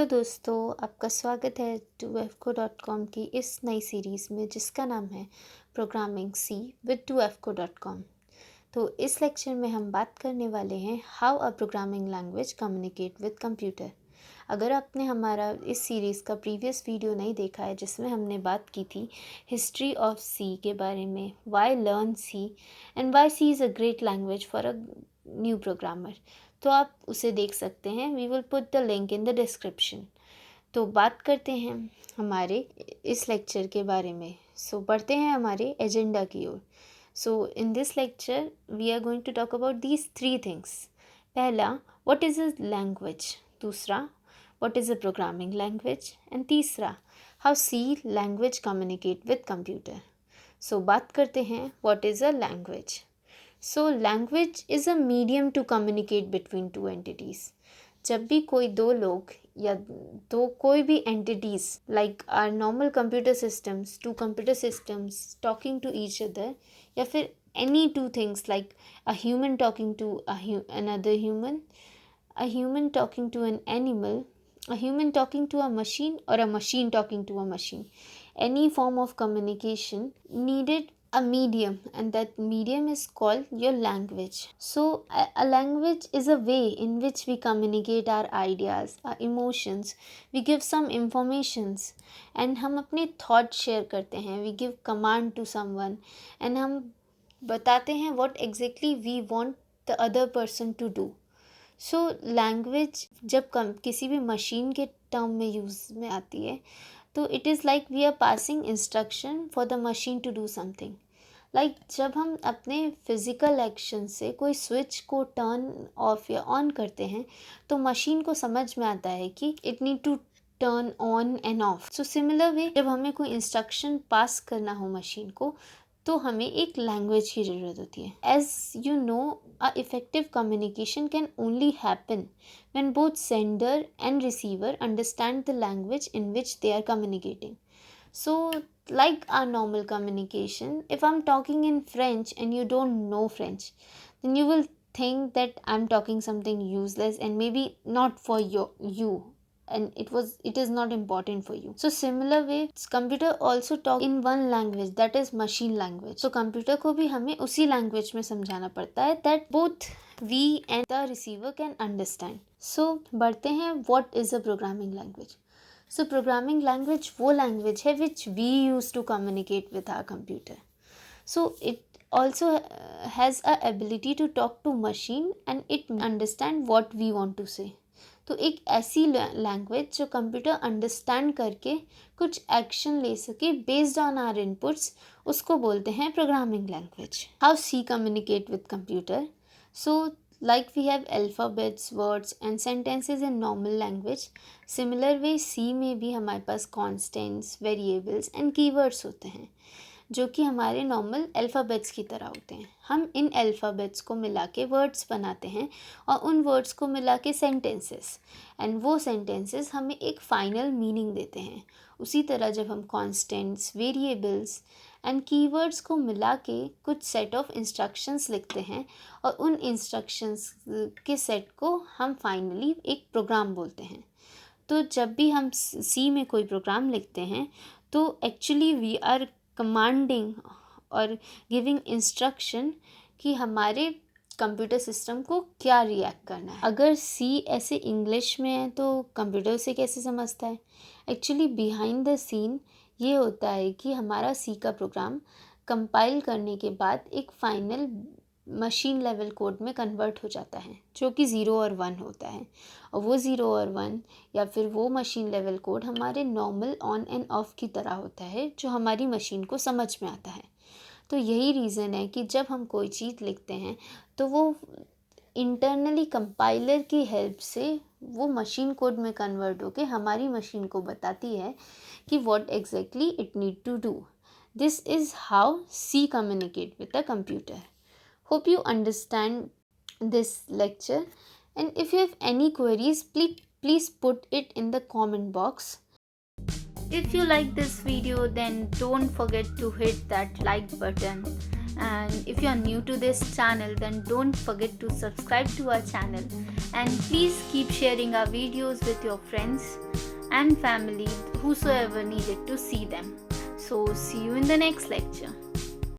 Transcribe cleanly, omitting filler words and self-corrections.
Hello दोस्तों, आपका स्वागत है TwoFco.com की इस नई सीरीज़ में जिसका नाम है प्रोग्रामिंग सी विद TwoFco.com। तो इस लेक्चर में हम बात करने वाले हैं how a programming language communicate with computer. अगर आपने हमारा इस सीरीज़ का प्रीवियस वीडियो नहीं देखा है जिसमें हमने बात की थी हिस्ट्री ऑफ सी के बारे में, why learn C and why C is a great language for a new programmer, तो आप उसे देख सकते हैं। We will put the link in the description. तो बात करते हैं हमारे इस लेक्चर के बारे में। बढ़ते हैं हमारे एजेंडा की ओर। In this lecture we are going to talk about these 3 things. पहला, व्हाट इज़ अ लैंग्वेज। दूसरा, what is a programming language. And तीसरा, how C language communicate with computer. बात करते हैं what is a language. Language is a medium to communicate between two entities. जब भी कोई दो लोग या दो कोई भी entities like our normal computer systems, two computer systems talking to each other, या फिर any two things like a human talking to another human, a human talking to an animal, a human talking to a machine, or a machine talking to a machine. Any form of communication needed a medium, and that medium is called your language. A language is a way in which we communicate our ideas, our emotions, we give some informations, and हम अपने thoughts share करते हैं, we give command to someone, and हम बताते हैं what exactly we want the other person to do. Language जब किसी भी मशीन के टर्म में यूज़ में आती है तो it is like we are passing instruction for the machine to do something. Like जब हम अपने फिज़िकल एक्शन से कोई स्विच को टर्न ऑफ या ऑन करते हैं तो मशीन को समझ में आता है कि it need to turn on and off. Similar way जब हमें कोई इंस्ट्रक्शन पास करना हो मशीन को तो हमें एक लैंग्वेज की ज़रूरत होती है। As you know, a effective communication can only happen when both sender and receiver understand the language in which they are communicating. Like our normal communication, if I'm talking in French and you don't know French, then you will think that I'm talking something useless and maybe not for you, and it is not important for you. Similar way, computer also talk in one language, that is machine language. Computer को भी हमें उसी language में समझाना पड़ता है that both we and the receiver can understand. बढ़ते हैं what is a programming language. Programming language वो language है which we use to communicate with our computer. It also has a ability to talk to machine and it understand what we want to say. तो एक ऐसी language जो computer understand करके कुछ action ले सके बेस्ड ऑन आवर इनपुट्स, उसको बोलते हैं programming language. How C communicate with computer. Like we have alphabets, words and sentences in normal language, similar way C में भी हमारे पास constants, variables and keywords होते हैं जो कि हमारे नॉर्मल अल्फ़ाबेट्स की तरह होते हैं। हम इन अल्फ़ाबेट्स को मिला के वर्ड्स बनाते हैं और उन वर्ड्स को मिला के सेंटेंसेस, एंड वो सेंटेंसेस हमें एक फ़ाइनल मीनिंग देते हैं। उसी तरह जब हम कॉन्स्टेंट्स, वेरिएबल्स एंड कीवर्ड्स को मिला के कुछ सेट ऑफ इंस्ट्रक्शंस लिखते हैं और उन इंस्ट्रक्शंस के सेट को हम फाइनली एक प्रोग्राम बोलते हैं। तो जब भी हम सी में कोई प्रोग्राम लिखते हैं तो एक्चुअली वी आर कमांडिंग और गिविंग इंस्ट्रक्शन कि हमारे कंप्यूटर सिस्टम को क्या रिएक्ट करना है। अगर सी ऐसे इंग्लिश में है तो कंप्यूटर से कैसे समझता है। एक्चुअली बिहाइंड द सीन ये होता है कि हमारा सी का प्रोग्राम कंपाइल करने के बाद एक फाइनल मशीन लेवल कोड में कन्वर्ट हो जाता है जो कि 0 और 1 होता है, और वो 0 और 1 या फिर वो मशीन लेवल कोड हमारे नॉर्मल ऑन एंड ऑफ की तरह होता है जो हमारी मशीन को समझ में आता है। तो यही रीज़न है कि जब हम कोई चीज़ लिखते हैं तो वो इंटरनली कंपाइलर की हेल्प से वो मशीन कोड में कन्वर्ट होकर हमारी मशीन को बताती है कि what exactly it need to do. This is how C communicate with the computer. Hope you understand this lecture, and if you have any queries, please put it in the comment box. If you like this video, then don't forget to hit that like button, and if you are new to this channel, then don't forget to subscribe to our channel, and please keep sharing our videos with your friends. and family whosoever needed to see them. So see you in the next lecture.